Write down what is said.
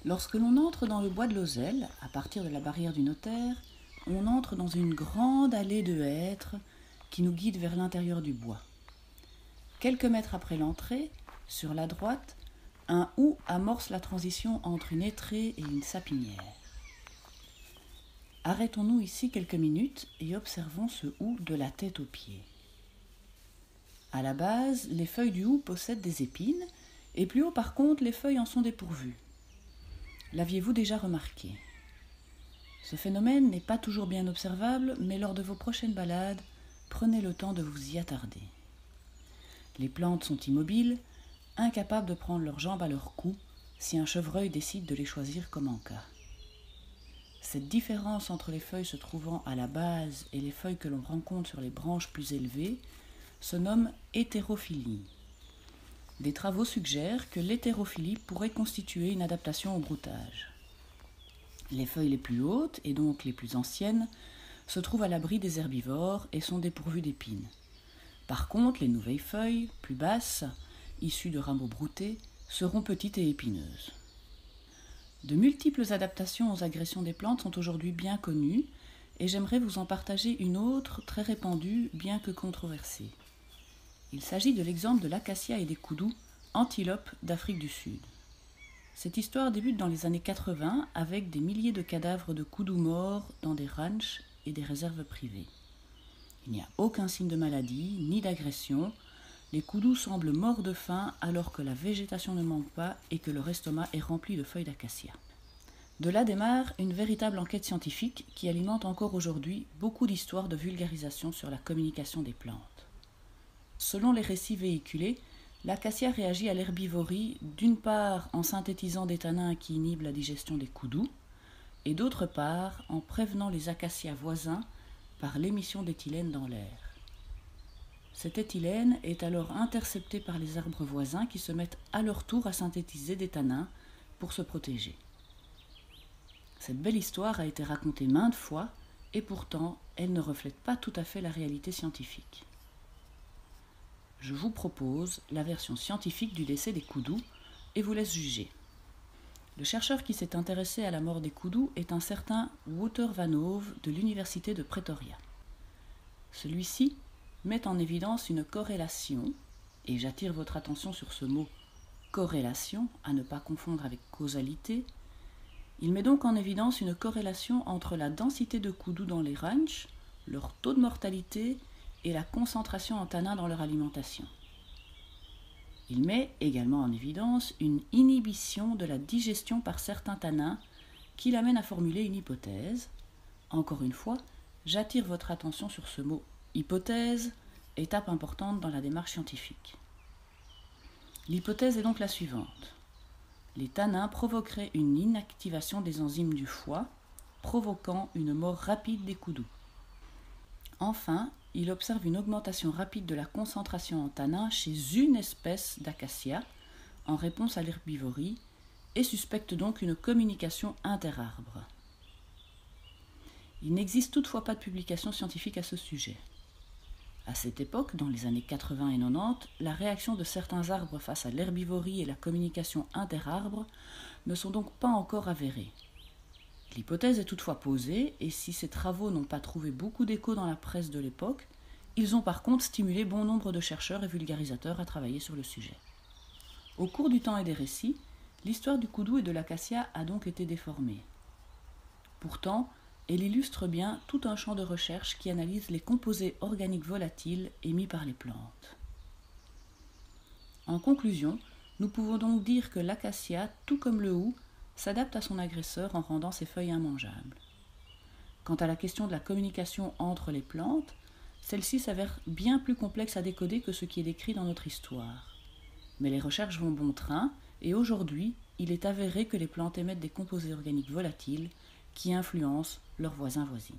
Lorsque l'on entre dans le bois de Lozelle, à partir de la barrière du notaire, on entre dans une grande allée de hêtres qui nous guide vers l'intérieur du bois. Quelques mètres après l'entrée, sur la droite, un houx amorce la transition entre une hêtraie et une sapinière. Arrêtons-nous ici quelques minutes et observons ce houx de la tête aux pieds. À la base, les feuilles du houx possèdent des épines, et plus haut par contre, les feuilles en sont dépourvues. L'aviez-vous déjà remarqué ? Ce phénomène n'est pas toujours bien observable, mais lors de vos prochaines balades, prenez le temps de vous y attarder. Les plantes sont immobiles, incapables de prendre leurs jambes à leur cou si un chevreuil décide de les choisir comme encas. Cette différence entre les feuilles se trouvant à la base et les feuilles que l'on rencontre sur les branches plus élevées se nomme hétérophylie. Des travaux suggèrent que l'hétérophylie pourrait constituer une adaptation au broutage. Les feuilles les plus hautes, et donc les plus anciennes, se trouvent à l'abri des herbivores et sont dépourvues d'épines. Par contre, les nouvelles feuilles, plus basses, issues de rameaux broutés, seront petites et épineuses. De multiples adaptations aux agressions des plantes sont aujourd'hui bien connues, et j'aimerais vous en partager une autre très répandue, bien que controversée. Il s'agit de l'exemple de l'acacia et des koudous, antilopes d'Afrique du Sud. Cette histoire débute dans les années 80 avec des milliers de cadavres de koudous morts dans des ranchs et des réserves privées. Il n'y a aucun signe de maladie ni d'agression. Les koudous semblent morts de faim alors que la végétation ne manque pas et que leur estomac est rempli de feuilles d'acacia. De là démarre une véritable enquête scientifique qui alimente encore aujourd'hui beaucoup d'histoires de vulgarisation sur la communication des plantes. Selon les récits véhiculés, l'acacia réagit à l'herbivorie d'une part en synthétisant des tanins qui inhibent la digestion des koudous et d'autre part en prévenant les acacias voisins par l'émission d'éthylène dans l'air. Cet éthylène est alors intercepté par les arbres voisins qui se mettent à leur tour à synthétiser des tanins pour se protéger. Cette belle histoire a été racontée maintes fois et pourtant elle ne reflète pas tout à fait la réalité scientifique. Je vous propose la version scientifique du décès des koudous et vous laisse juger. Le chercheur qui s'est intéressé à la mort des koudous est un certain Wouter Van Hove de l'université de Pretoria. Celui-ci met en évidence une corrélation, et j'attire votre attention sur ce mot corrélation, à ne pas confondre avec causalité. Il met donc en évidence une corrélation entre la densité de koudous dans les ranchs, leur taux de mortalité et la concentration en tanins dans leur alimentation. Il met également en évidence une inhibition de la digestion par certains tanins qui l'amène à formuler une hypothèse. Encore une fois, j'attire votre attention sur ce mot hypothèse, étape importante dans la démarche scientifique. L'hypothèse est donc la suivante. Les tanins provoqueraient une inactivation des enzymes du foie, provoquant une mort rapide des koudous. Enfin, il observe une augmentation rapide de la concentration en tanins chez une espèce d'acacia en réponse à l'herbivorie et suspecte donc une communication interarbres. Il n'existe toutefois pas de publication scientifique à ce sujet. À cette époque, dans les années 80 et 90, la réaction de certains arbres face à l'herbivorie et la communication interarbres ne sont donc pas encore avérées. L'hypothèse est toutefois posée, et si ces travaux n'ont pas trouvé beaucoup d'écho dans la presse de l'époque, ils ont par contre stimulé bon nombre de chercheurs et vulgarisateurs à travailler sur le sujet. Au cours du temps et des récits, l'histoire du koudou et de l'acacia a donc été déformée. Pourtant, elle illustre bien tout un champ de recherche qui analyse les composés organiques volatiles émis par les plantes. En conclusion, nous pouvons donc dire que l'acacia, tout comme le houx, s'adapte à son agresseur en rendant ses feuilles immangeables. Quant à la question de la communication entre les plantes, celle-ci s'avère bien plus complexe à décoder que ce qui est décrit dans notre histoire. Mais les recherches vont bon train, et aujourd'hui, il est avéré que les plantes émettent des composés organiques volatiles qui influencent leurs voisins-voisines.